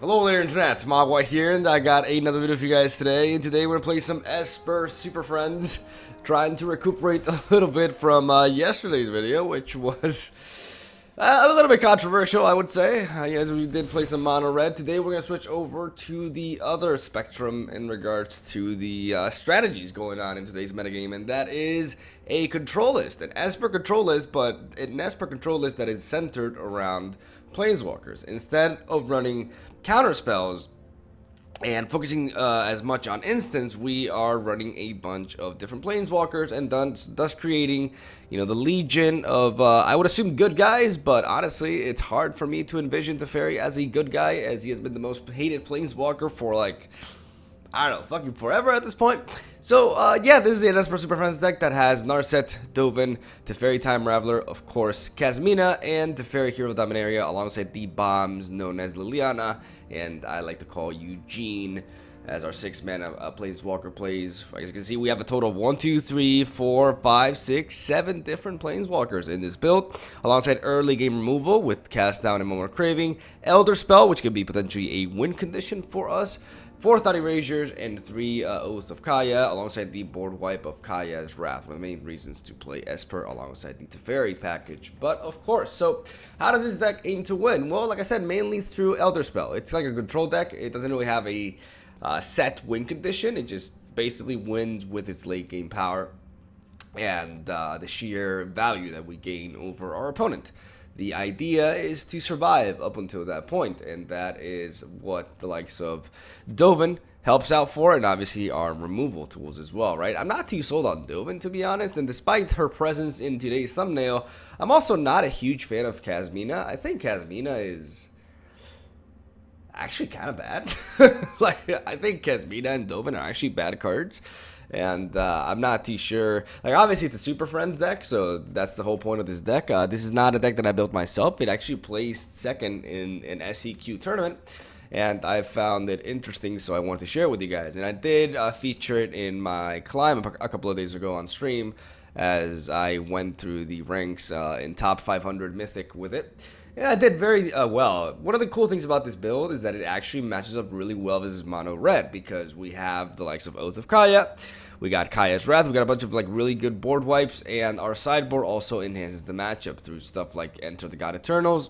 Hello there internet, MegaMogwai here, and I got another video for you guys today. And today we're gonna play some Esper Superfriends, trying to recuperate a little bit from yesterday's video, which was a little bit controversial, I would say. Yes, we did play some mono red. Today we're gonna switch over to the other spectrum in regards to the strategies going on in today's metagame, and that is a control list, an Esper control list, but an Esper control list that is centered around planeswalkers. Instead of running counter spells and focusing as much on instants, we are running a bunch of different planeswalkers and thus creating, the legion of, I would assume, good guys, but honestly, it's hard for me to envision Teferi as a good guy, as he has been the most hated planeswalker for, like, I don't know, fucking forever at this point. So, yeah, this is an Esper Superfriends deck that has Narset, Dovin, Teferi Time Raveler, of course, Kazmina, and Teferi Hero Dominaria, alongside the bombs known as Liliana, and I like to call Eugene as our 6-mana planeswalker plays. As you can see, we have a total of 1, 2, 3, 4, 5, 6, 7 different planeswalkers in this build, alongside early game removal with Cast Down and Moment of Craving, Elder Spell, which could be potentially a win condition for us, 4 Thought Erasures, and 3 Oath of Kaya, alongside the board wipe of Kaya's Wrath, one of the main reasons to play Esper alongside the Teferi package. But of course, so how does this deck aim to win? Well, like I said, mainly through Elder Spell. It's like a control deck. It doesn't really have a set win condition. It just basically wins with its late game power and the sheer value that we gain over our opponent. The idea is to survive up until that point, and that is what the likes of Dovin helps out for, and obviously our removal tools as well, right? I'm not too sold on Dovin, to be honest, and despite her presence in today's thumbnail, I'm also not a huge fan of Kazmina. I think Kazmina is actually kind of bad. Like, I think Kazmina and Dovin are actually bad cards. And I'm not too sure. Like, obviously, it's a Super Friends deck, so that's the whole point of this deck. This is not a deck that I built myself. It actually placed second in an SEQ tournament, and I found it interesting, so I wanted to share it with you guys. And I did feature it in my climb a couple of days ago on stream, as I went through the ranks in top 500 Mythic with it. And I did very well. One of the cool things about this build is that it actually matches up really well versus mono red, because we have the likes of Oath of Kaya, we got Kaya's Wrath, we got a bunch of like really good board wipes, and our sideboard also enhances the matchup through stuff like Enter the God Eternals,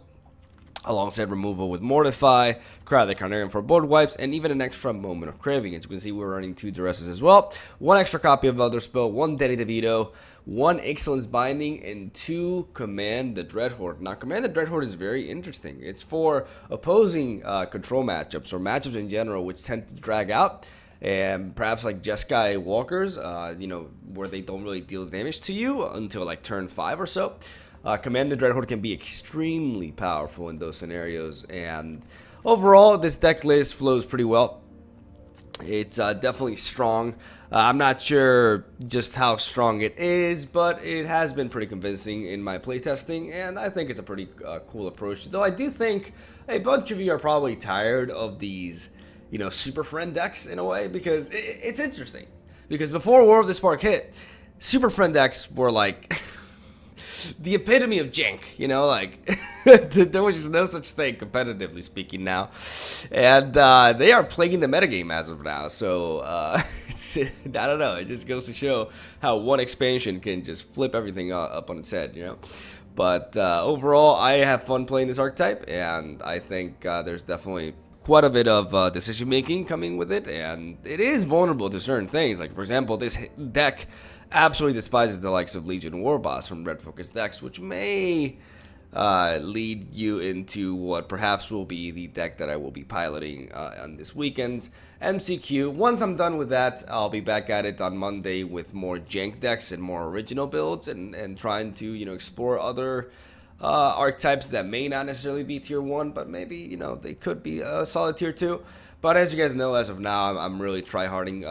alongside removal with Mortify, Cry the Carnarium for board wipes, and even an extra Moment of Craving. As you can see, we're running 2 Duresses as well, 1 extra copy of Elder Spell, 1 Dedicated Veto, 1 Excellence Binding, and 2 Command the Dreadhorde. Now, Command the Dreadhorde is very interesting. It's for opposing control matchups, or matchups in general, which tend to drag out, and perhaps like Jeskai Walkers, where they don't really deal damage to you until like turn 5 or so. Command the Dreadhorde can be extremely powerful in those scenarios, and overall, this deck list flows pretty well. It's definitely strong. I'm not sure just how strong it is, but it has been pretty convincing in my playtesting, and I think it's a pretty cool approach. Though I do think a bunch of you are probably tired of these, Super Friend decks in a way, because it's interesting. Because before War of the Spark hit, Super Friend decks were like the epitome of jank, like there was just no such thing competitively speaking now, and they are plaguing the metagame as of now. So I don't know, it just goes to show how one expansion can just flip everything up on its head, But overall, I have fun playing this archetype, and I think there's definitely quite a bit of decision making coming with it, and it is vulnerable to certain things. Like, for example, this deck absolutely despises the likes of Legion Warboss from red focus decks, which may lead you into what perhaps will be the deck that I will be piloting on this weekend's MCQ. Once I'm done with that, I'll be back at it on Monday with more jank decks and more original builds, and trying to explore other archetypes that may not necessarily be tier 1, but maybe they could be a solid tier 2. But as you guys know, as of now, I'm really tryharding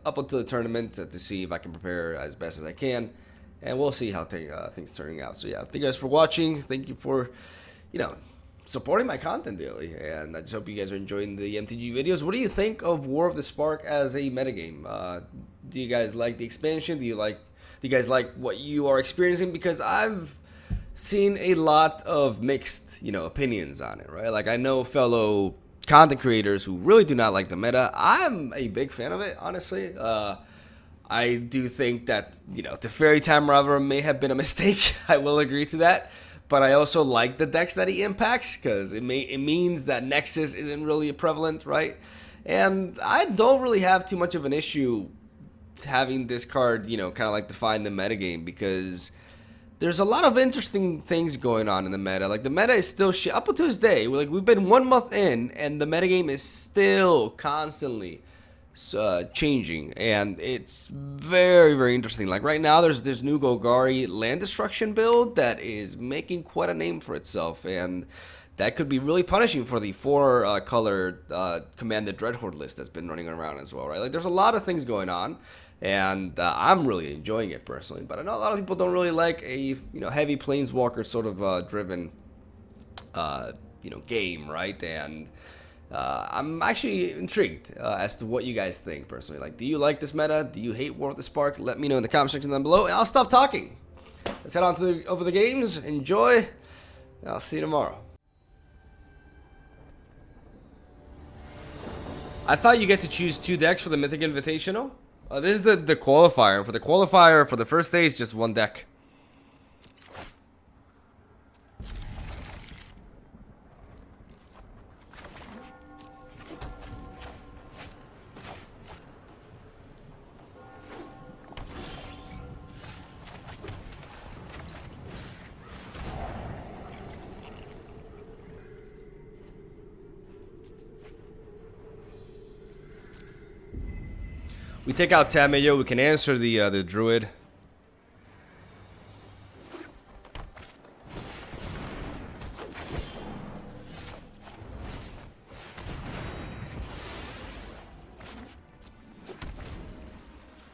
up until the tournament to see if I can prepare as best as I can, and we'll see how things turning out. So yeah, thank you guys for watching. Thank you for supporting my content daily, and I just hope you guys are enjoying the MTG videos. What do you think of War of the Spark as a metagame? Do you guys like the expansion? Do you guys like what you are experiencing? Because I've seen a lot of mixed, opinions on it, right? Like, I know fellow content creators who really do not like the meta. I'm a big fan of it, honestly. I do think that, you know, the Fairy Time Robber may have been a mistake. I will agree to that. But I also like the decks that he impacts, because it means that Nexus isn't really prevalent, right? And I don't really have too much of an issue having this card, you know, kind of like define the metagame, because there's a lot of interesting things going on in the meta. Like, the meta is still shit up until this day. We've been 1 month in, and the metagame is still constantly changing, and it's very, very interesting. Like, right now, there's this new Golgari land destruction build that is making quite a name for itself, and that could be really punishing for the 4-color Commanded Dreadhorde list that's been running around as well, right? Like, there's a lot of things going on, and I'm really enjoying it personally. But I know a lot of people don't really like a, you know, heavy Planeswalker sort of driven you know, game, right? And I'm actually intrigued as to what you guys think personally. Like, do you like this meta? Do you hate War of the Spark? Let me know in the comment section down below, and I'll stop talking. Let's head on to over the games. Enjoy, and I'll see you tomorrow. I thought you get to choose 2 decks for the Mythic Invitational. This is the qualifier. For the qualifier, for the first day, it's just 1 deck. We take out Tamayo, we can answer the Druid.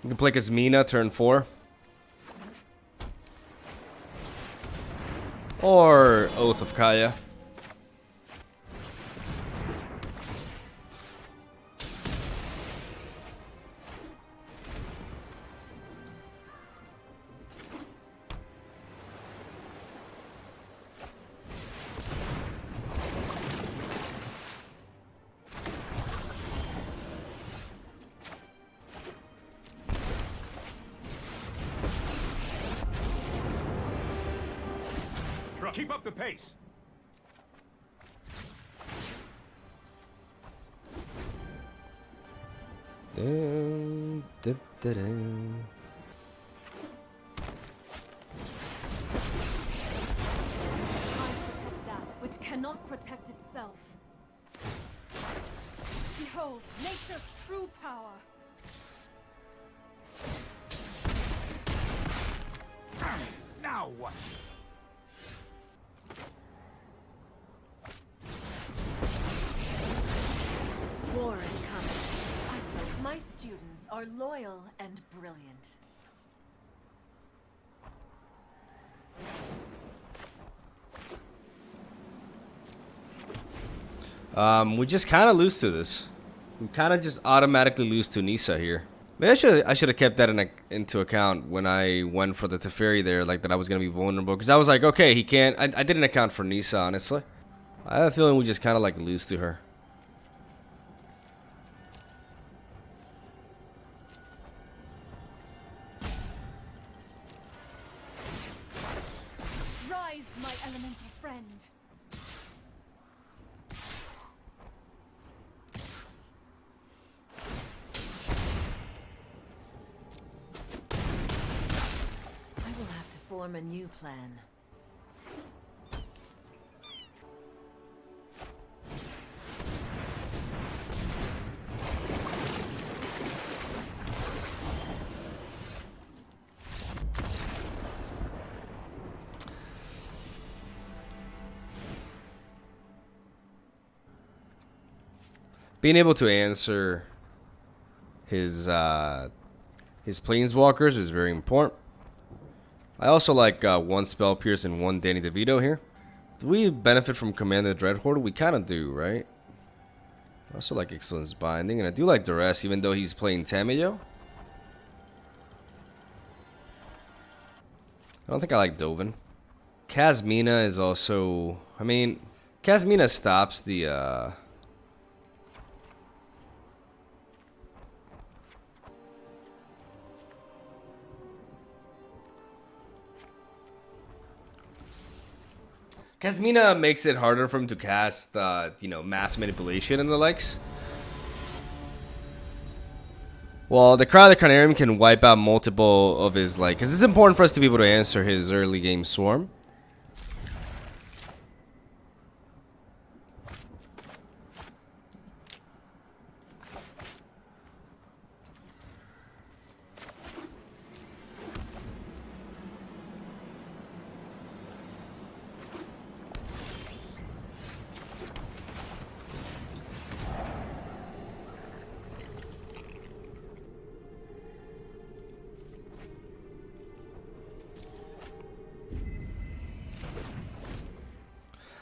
We can play Kasmina turn 4. Or Oath of Kaya. Keep up the pace. Dun, dun, dun, dun. Protect that which cannot protect itself. Behold, nature's true power. Now what? War is coming. I hope my students are loyal and brilliant. We just kind of lose to this. We kind of just automatically lose to Nissa here. Maybe I should have kept that into account when I went for the Teferi there, like that I was gonna be vulnerable, because I was like, okay, he can't. I didn't account for Nissa, honestly. I have a feeling we just kind of like lose to her. Rise, my elemental friend. I will have to form a new plan. Being able to answer his Planeswalkers is very important. I also like 1 Spell Pierce and 1 Danny DeVito here. Do we benefit from Commanded Dreadhorde? We kind of do, right? I also like Excellence Binding, and I do like Duress, even though he's playing Tamayo. I don't think I like Dovin. Kasmina is also... I mean, Kasmina stops the Kasmina makes it harder for him to cast, you know, mass manipulation and the likes. Well, the Cry of the Carnarium can wipe out multiple of his, like, because it's important for us to be able to answer his early game Swarm.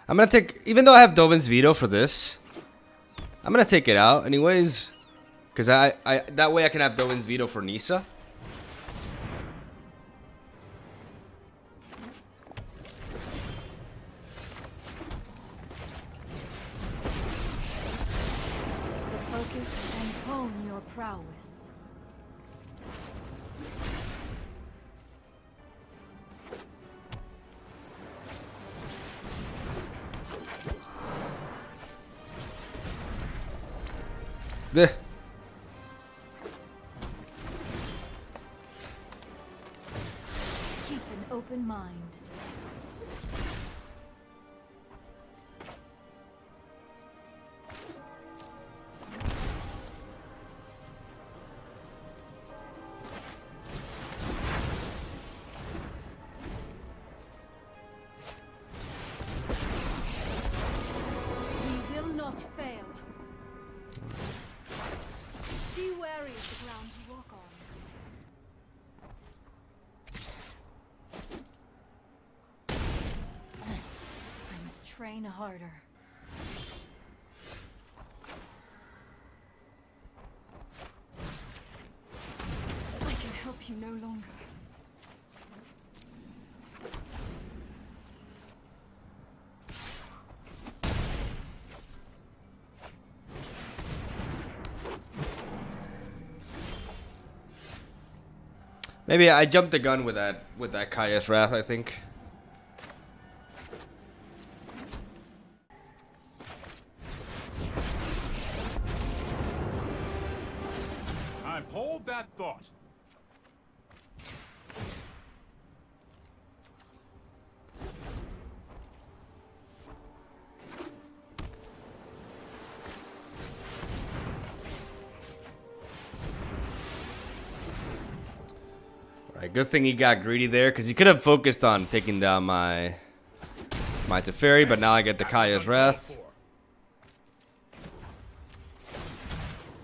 I'm gonna take, even though I have Dovin's Veto for this, I'm gonna take it out anyways, because I that way I can have Dovin's Veto for Nisa. Focus and hone your prowess. There. Keep an open mind. We will not fail. Be wary of the ground you walk on. I must train harder. I can help you no longer. Maybe I jumped the gun with that Kaya's Wrath, I think. Hold that thought. Alright, good thing he got greedy there, because he could have focused on taking down my Teferi, but now I get the Kaya's Wrath.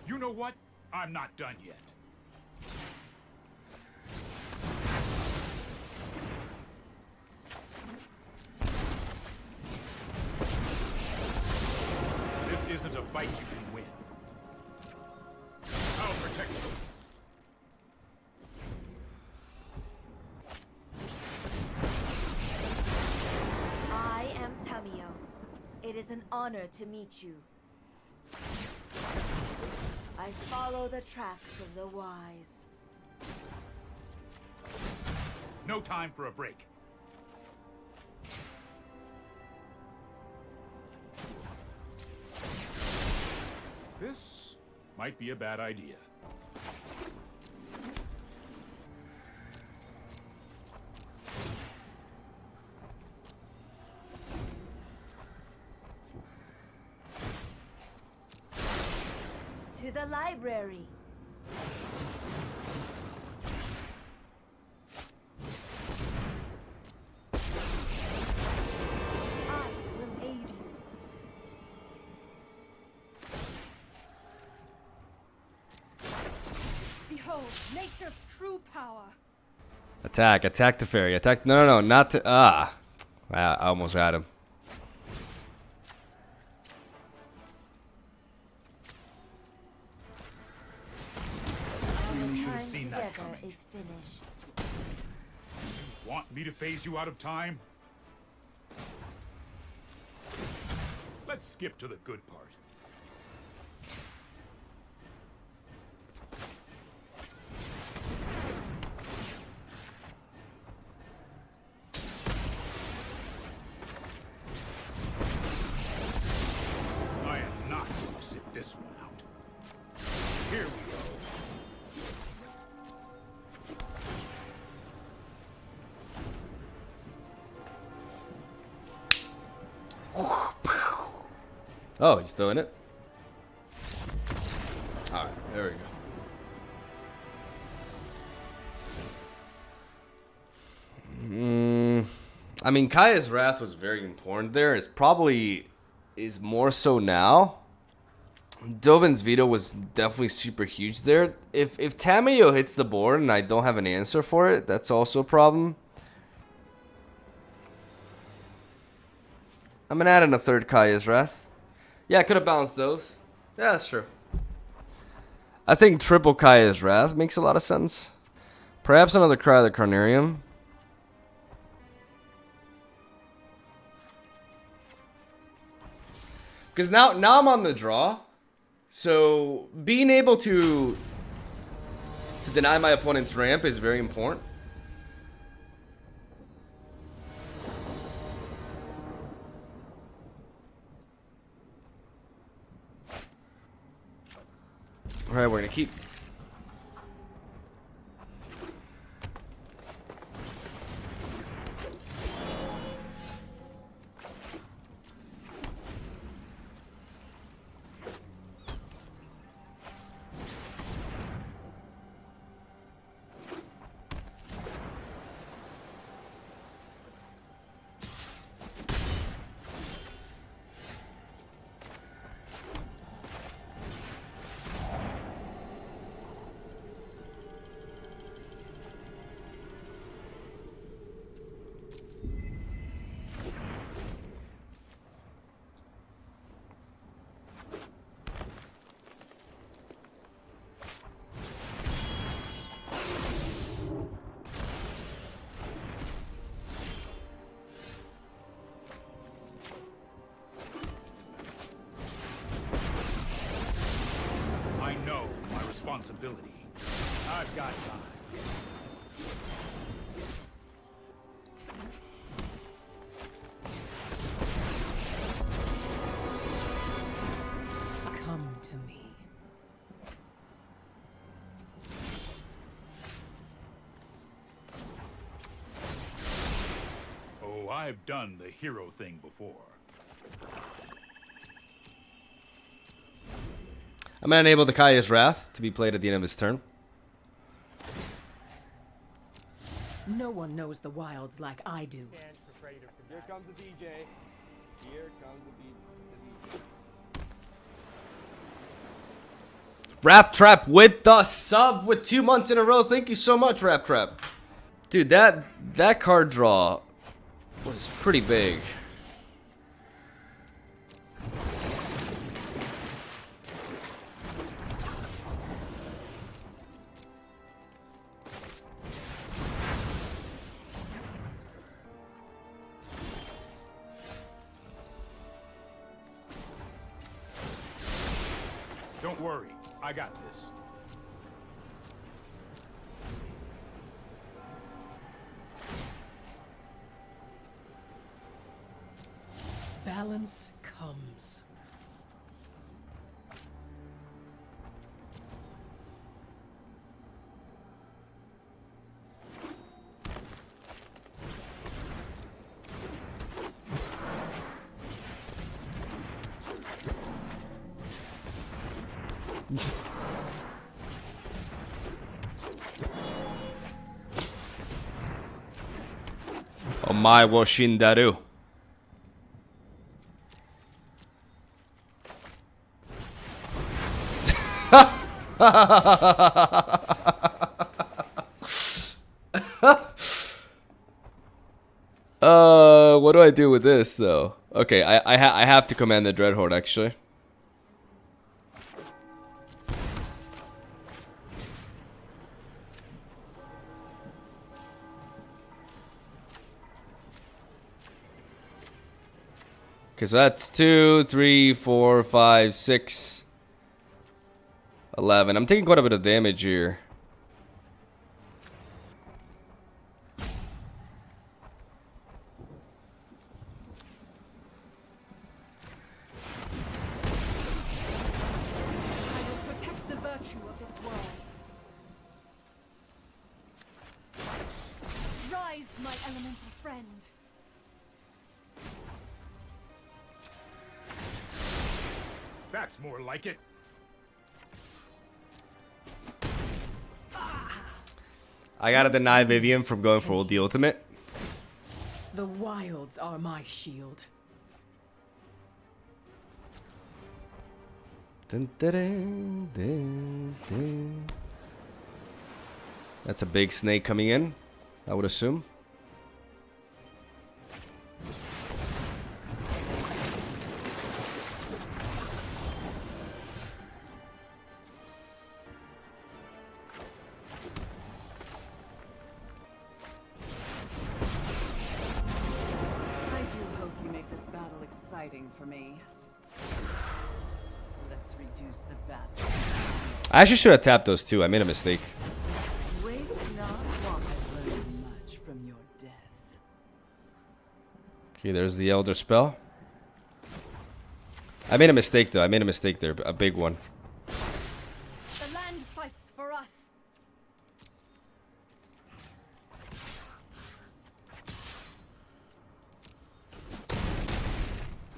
You know what? I'm not done yet. This isn't a fight you can win. I'll protect you. I am Tamio. It is an honor to meet you. I follow the tracks of the wise. No time for a break. This might be a bad idea. To the library. I will aid you. Behold, nature's true power. Attack Teferi, attack, no, not to, I almost had him. Is finished. Want me to phase you out of time? Let's skip to the good part. Oh, he's still in it? Alright, there we go. I mean, Kaya's Wrath was very important there. It's probably is more so now. Dovin's Veto was definitely super huge there. If Tamayo hits the board and I don't have an answer for it, that's also a problem. I'm gonna add in a third Kaya's Wrath. Yeah, I could have balanced those. Yeah, that's true. I think triple Kaya's Wrath makes a lot of sense. Perhaps another Cry of the Carnarium. Because now I'm on the draw. So being able to deny my opponent's ramp is very important. Alright, we're gonna keep. Responsibility. I've got time. Come to me. Oh, I've done the hero thing before. I'm gonna enable the Kaya's Wrath to be played at the end of his turn. No one knows the wilds like I do. Here comes the DJ. Here comes the DJ. Rap Trap with the sub with 2 months in a row. Thank you so much, Rap Trap. Dude, that card draw was pretty big. Don't worry, I got this. Balance comes. Omae wo shindaru. What do I do with this though? Okay, I have to command the Dreadhorde actually. Okay, so that's 2, 3, 4, 5, 6, 11. I'm taking quite a bit of damage here. I will protect the virtue of this world. Rise, my elemental friend. That's more like it. I gotta deny Vivian from going for the ultimate. The wilds are my shield. Dun, dun, dun, dun, dun. That's a big snake coming in, I would assume. I do hope you make this battle exciting for me. Let's reduce the battle. I actually should have tapped those two. I made a mistake. Waste not one. I've learned much from your death. Okay, there's the Elder Spell. I made a mistake though. I made a mistake there. A big one. The land fights for us.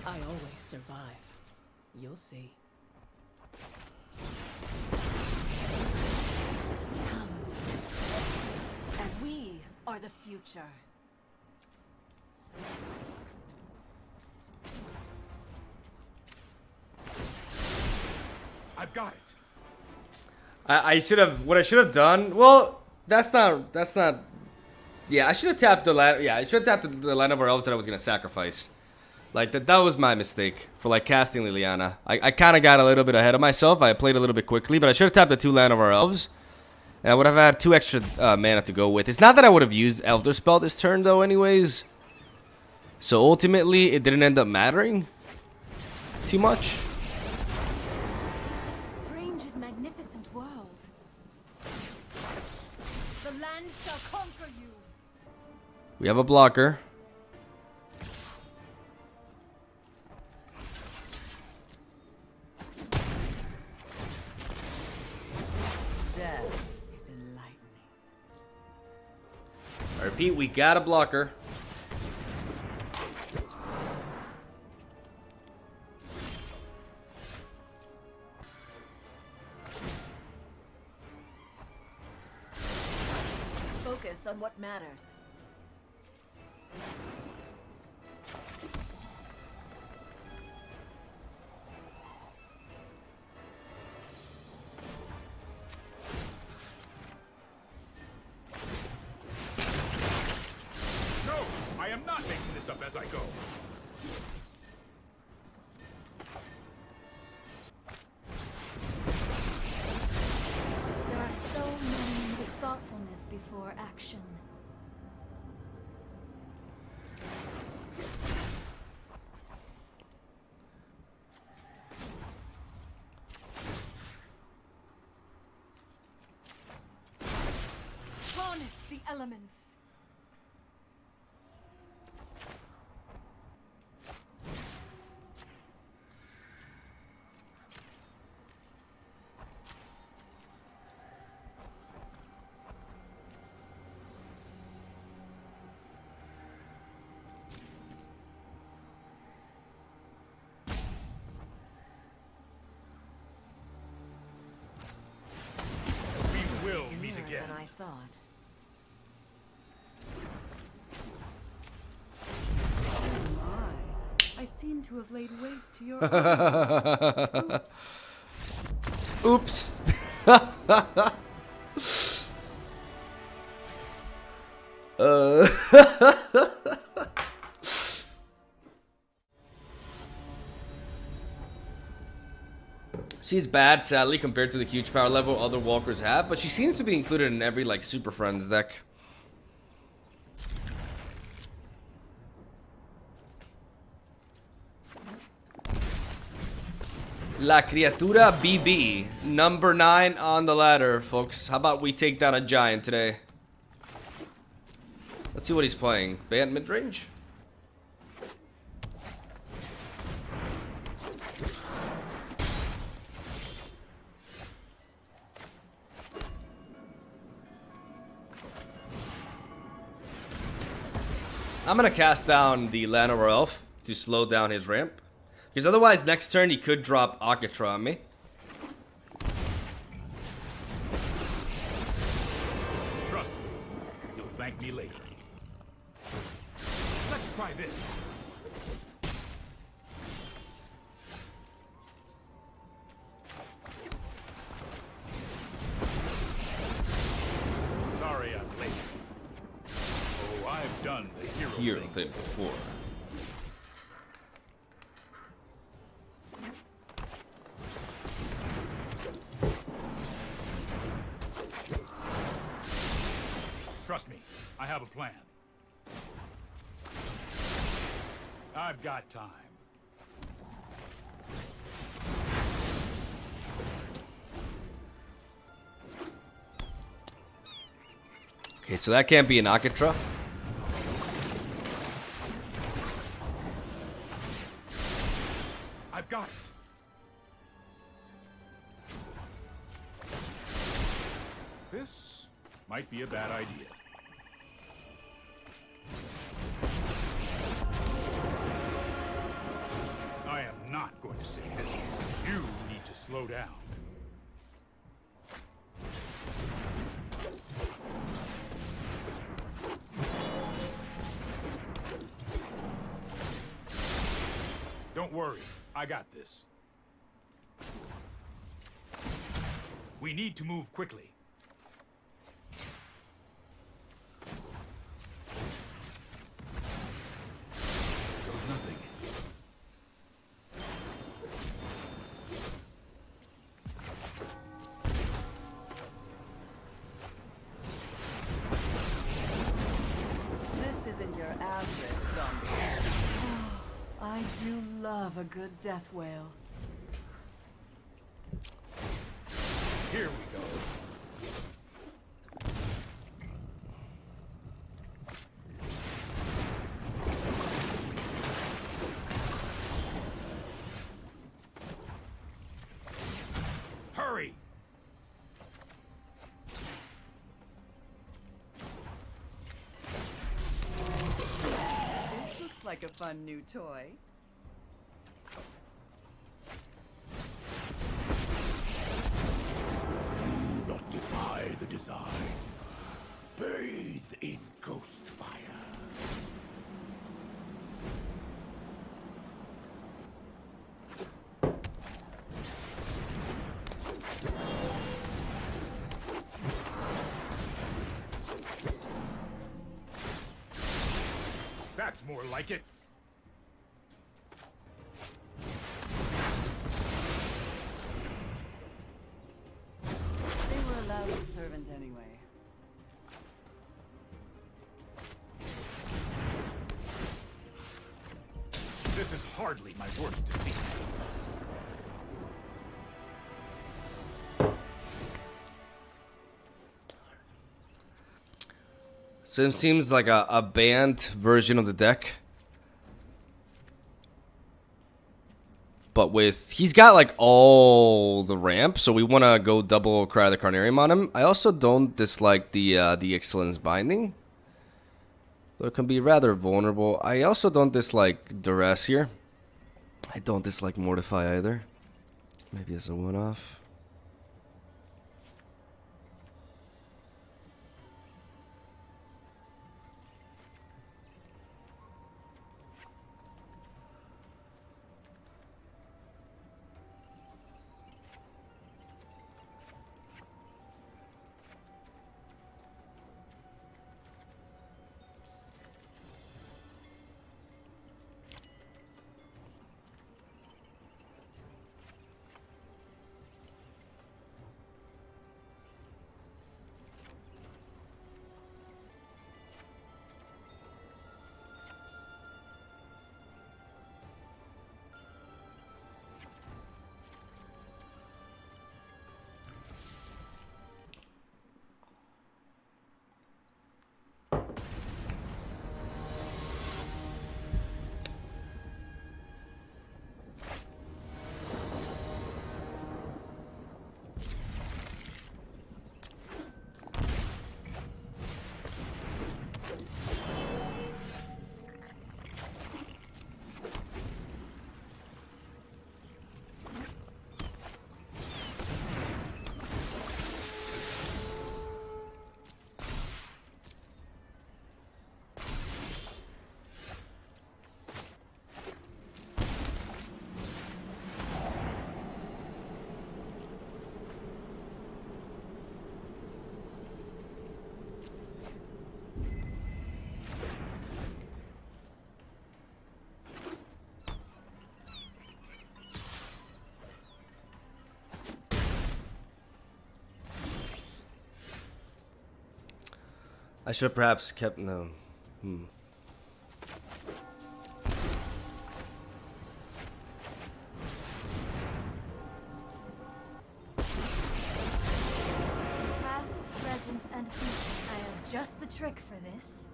I always survive. You'll see. Come. And we are the future. I've got it. I should have. What I should have done. Well, that's not. Yeah, I should have tapped the land. Yeah, I should have tapped the land of our elves that I was gonna sacrifice. Like that was my mistake for like casting Liliana. I kind of got a little bit ahead of myself. I played a little bit quickly, but I should have tapped the 2 land of our elves. And I would have had 2 extra mana to go with. It's not that I would have used Elder Spell this turn though anyways. So ultimately, it didn't end up mattering too much. Strange and magnificent world. The land shall conquer you. We have a blocker. Death is enlightening. I repeat, we got a blocker. Focus on what matters. No, I am not making this up as I go. There are so many with thoughtfulness before action. Harness the elements. We will meet Sooner again. than I thought. My, I seem to have laid waste to your army. Oops. Oops. She's bad, sadly, compared to the huge power level other walkers have, but she seems to be included in every like Super Friends deck. La Criatura BB, number 9 on the ladder, folks. How about we take down a giant today? Let's see what he's playing. Bant midrange? I'm gonna cast down the Land of our Elf to slow down his ramp. Because otherwise, next turn he could drop Akatra on me. Trust me. You'll thank me later. Let's try this. Sorry I'm late. Oh, I've done the hero thing Before. Trust me, I have a plan. I've got time. Okay, so that can't be an Akatra. I've got it. This might be a bad idea. I am not going to say this. You need to slow down. Don't worry, I got this. We need to move quickly. Goes nothing. This isn't your average zombie. I do love a good death wail. Here we go. Hurry! This looks like a fun new toy. Do not defy the design. Bathe in ghost fire. That's more like it. They were allowed a servant anyway. This is hardly my worst defeat. So it seems like a banned version of the deck. But with, he's got like all the ramp, so we want to go double Cry the Carnarium on him. I also don't dislike the Excellence Binding. Though it can be rather vulnerable. I also don't dislike Duress here. I don't dislike Mortify either. Maybe as a one-off. I should have perhaps kept no. Past, present, and future. I have just the trick for this.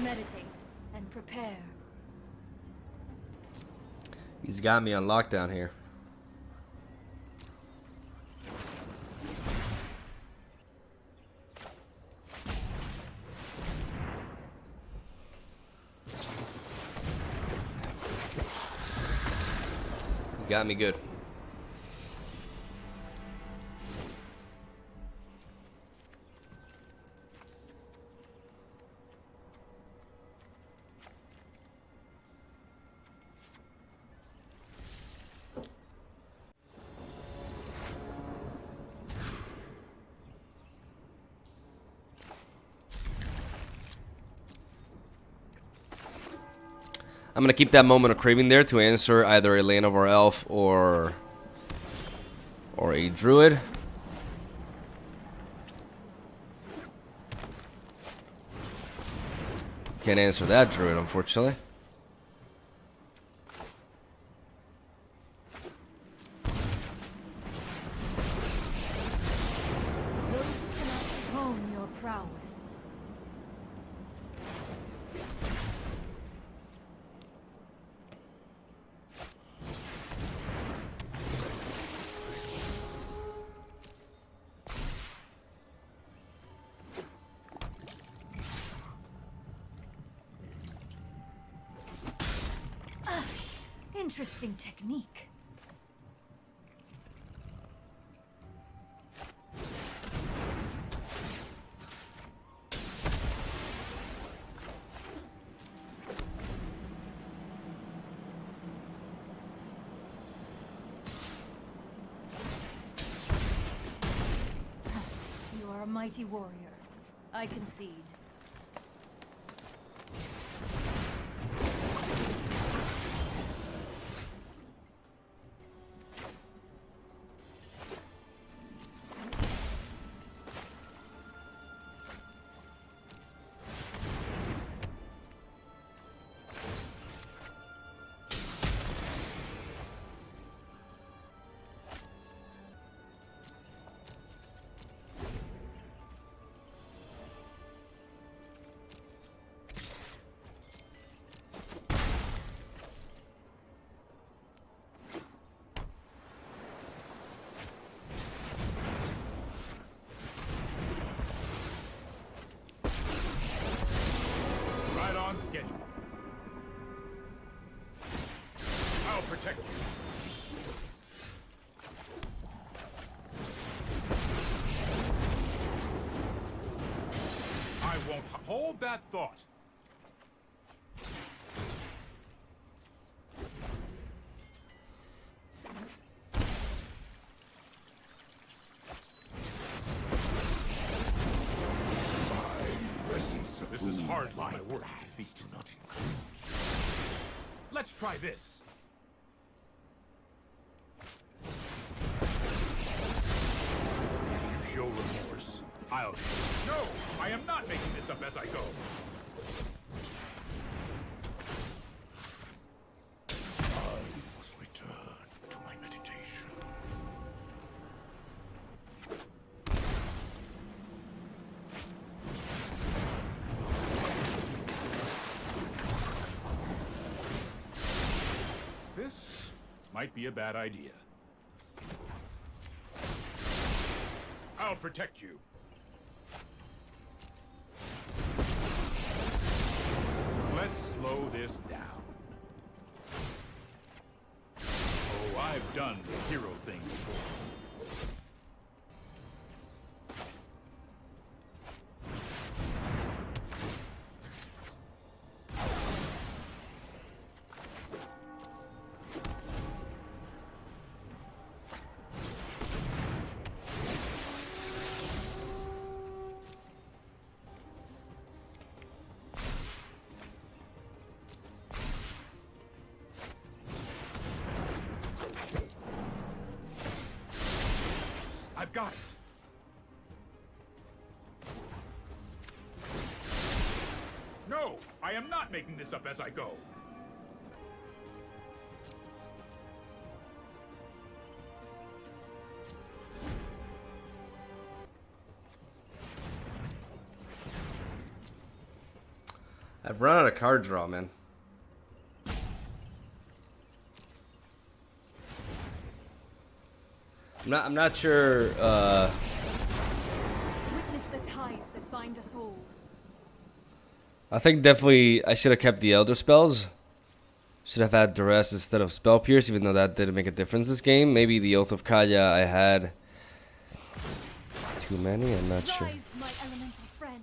Meditate and prepare. He's got me on lockdown here. He got me good. I'm gonna keep that moment of craving there to answer either a land of our elf or a druid. Can't answer that druid, unfortunately. Those who cannot hone your prowess. Interesting technique. You are a mighty warrior. I concede. Right on schedule. I'll protect you. I won't hold that thought. This is hardly my worst defeat. Let's try this. You show remorse. I'll show. No, I am not making this up as I go. I must return to my meditation. This might be a bad idea. I'll protect you. Let's slow this down. Oh, I've done the hero thing before. got it. No, I am not making this up as I go. I've run out of card draw, man. I'm not sure. Witness the ties that bind us all. I think definitely I should have kept the Elder Spells. Should have had Duress instead of Spell Pierce, even though that didn't make a difference this game. Maybe the Oath of Kaya I had too many. I'm not sure. Rise, my elemental friend.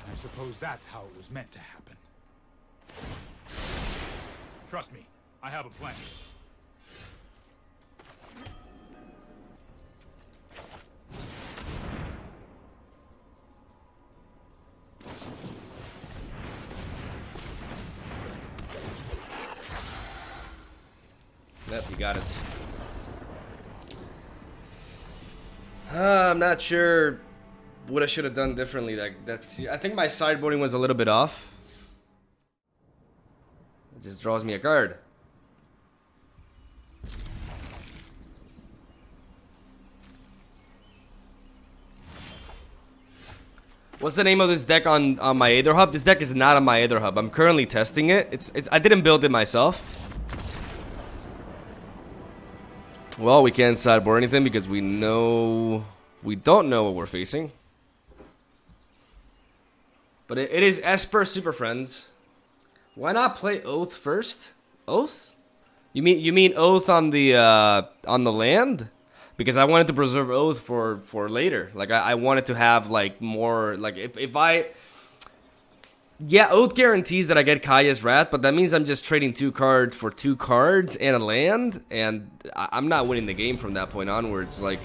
I suppose that's how it was meant to happen. Trust me, I have a plan. Yep, you got us. I'm not sure what I should have done differently. I think my sideboarding was a little bit off. It just draws me a card. What's the name of this deck on my Aether Hub? This deck is not on my Aether Hub. I'm currently testing it. I didn't build it myself. Well, we can't sideboard anything because we don't know what we're facing. But it is Esper Superfriends. Why not play Oath first? Oath? You mean Oath on the land? Because I wanted to preserve Oath for later. Like I wanted to have like more like if I. Yeah, Oath guarantees that I get Kaya's Wrath, but that means I'm just trading 2 cards for 2 cards and a land, and I'm not winning the game from that point onwards. Like,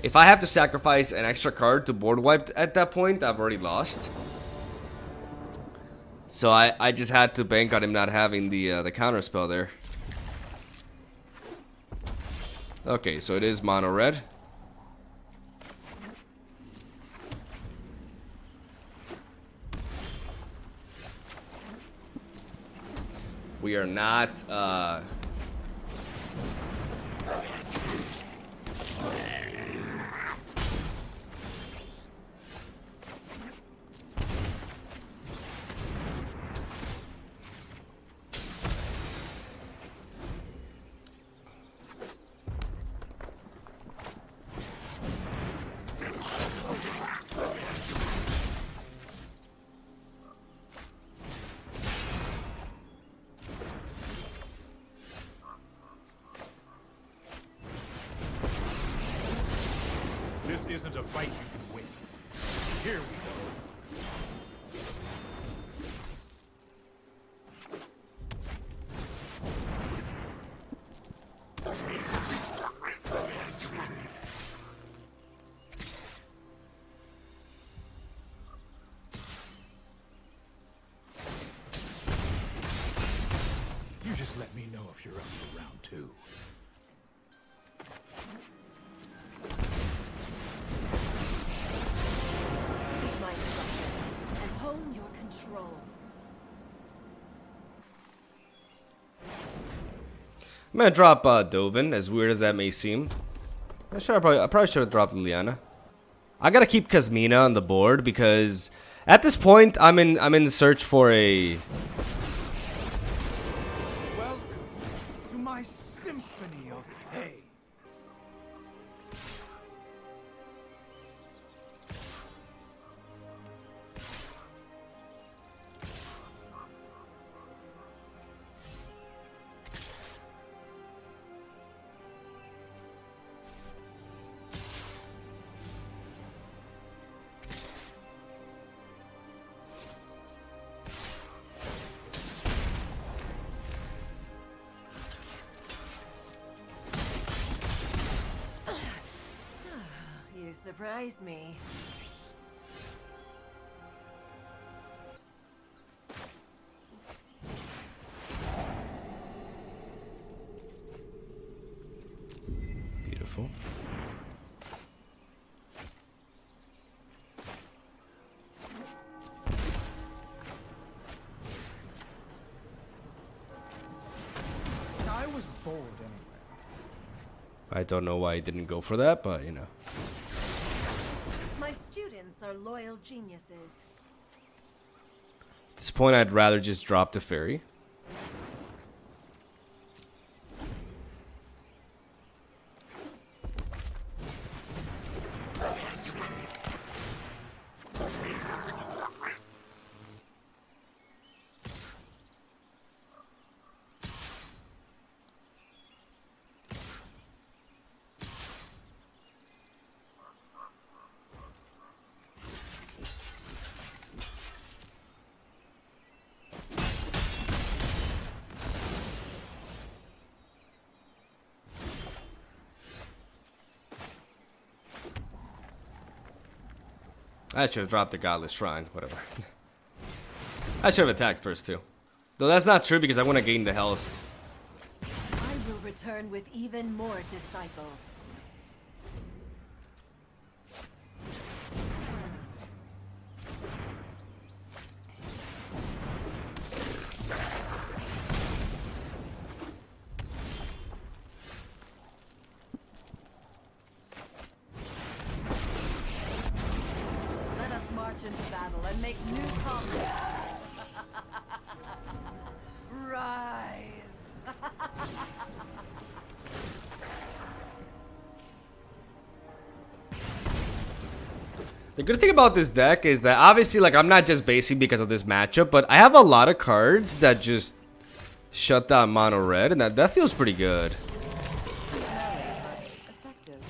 if I have to sacrifice an extra card to board wipe at that point, I've already lost. So I just had to bank on him not having the counter spell there. Okay, so it is mono red. We are not, This isn't a fight you can win. Here we go. You just let me know if you're up for round 2. My instruction and hone your control. I'm gonna drop Dovin, as weird as that may seem. I probably should have dropped Liliana. I gotta keep Kazmina on the board because at this point I'm in the search for a. Welcome to my symphony of hay. You surprise me. gold anywhere. I don't know why he didn't go for that, but you know. My students are loyal geniuses. At this point, I'd rather just drop the fairy. I should have dropped the Godless Shrine, whatever. I should have attacked first too. Though that's not true because I want to gain the health. I will return with even more disciples. Let us march into battle and make new comrades. Rise. The good thing about this deck is that obviously, like, I'm not just basing because of this matchup, but I have a lot of cards that just shut down mono red, and that feels pretty good. Effective.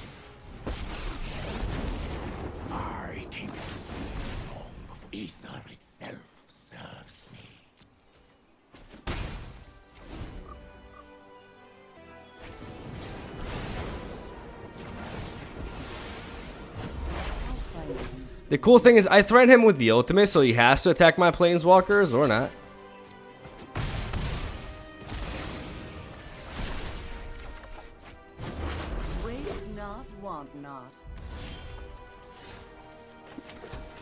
I came long before ether itself serves me. The cool thing is I threaten him with the ultimate, so he has to attack my planeswalkers or not. Waste not, want not.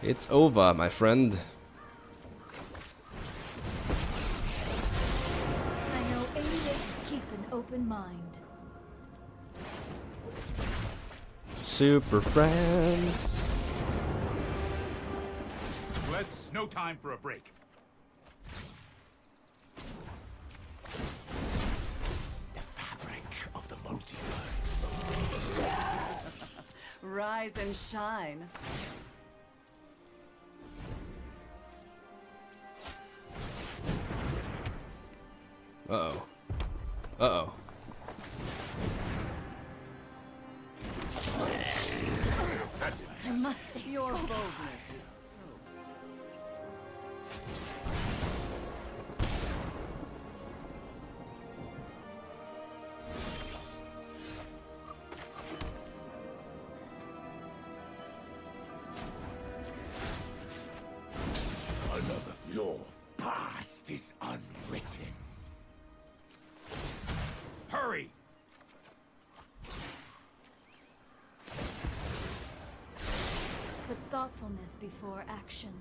It's over, my friend. I know any way to keep an open mind. Super friends. Let's no time for a break. The fabric of the multiverse. Rise and shine. Uh-oh. Uh-oh. I must stay Your focused. boldness. Another. Your past is unwritten. Hurry! Put thoughtfulness before action.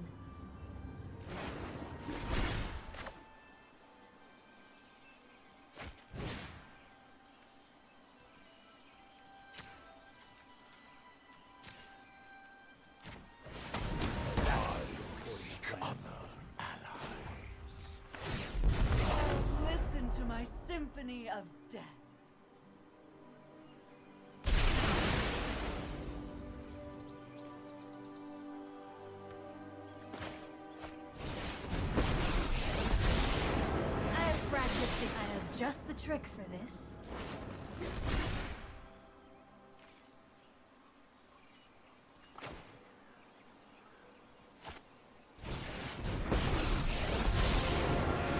Listen to my symphony of death. I have practiced it. I have just the trick for this.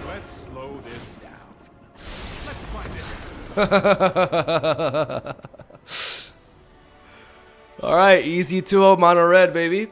Let's slow this down. Let's find it. Alright, easy 2-0 mono red, baby.